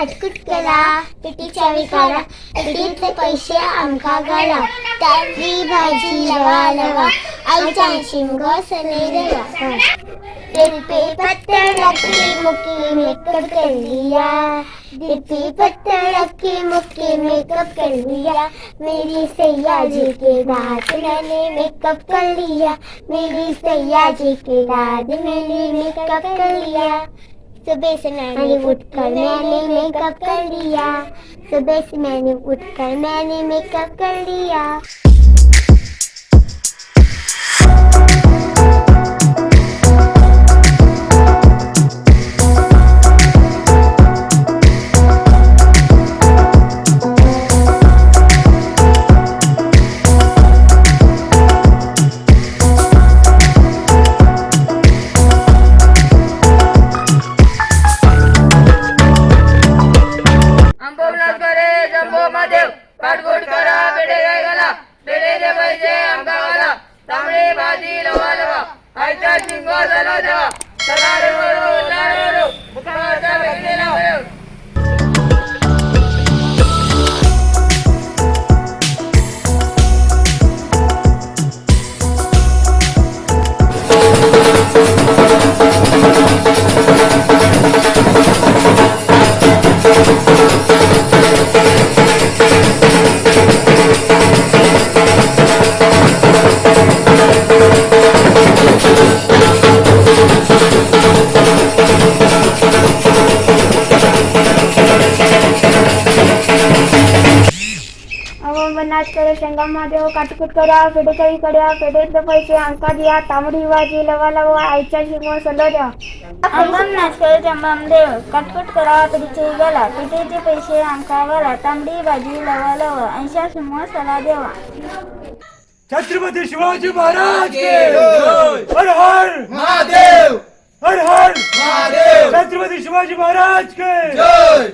हटकुट करा, पिटीच्या विकारा, पिटीतले पैसे आमका घाला, ताजी भाजी लवा लवा, आईच्या शिंग सने देवा. दिपी पत्तर लकी मुकी मेकअप कर लिया, दिपी पत्तर लकी मुकी मेकअप कर लिया, मेरी सैया जी के दांत मैंने मेकअप कर लिया, मेरी सैया जी के दांत मैंने मेकअप कर लिया. सुबह से मैंने उठकर मैंने मेकअप कर लिया, सुबह से मैंने उठकर मैंने मेकअप कर लिया. काटकोट करा पेढे घाला पेढेचे पैसे आमका घाला तांबडी भाजी लवा लवा आयता शिंग झाला देवा सकाळी वळू लाडू मुखाचा भेटलेला वळू. नाच करे शेंगा महादेव काटकुट करा पेढेचाळी कड्या पेढेतले पैसे अंका दिया तांबडी भाजी लवा लवा आईच्या शिंग सलो द्या. अंबम नाच करे जंबम देव काटकुट करा पिटीचे गेला पिटीचे पैसे आमका घाला तांबडी भाजी लवा लवा आईच्या शिंग सला देवा. छत्रपती शिवाजी महाराज के हर हर महादेव हर हर महादेव छत्रपती शिवाजी महाराज के जय.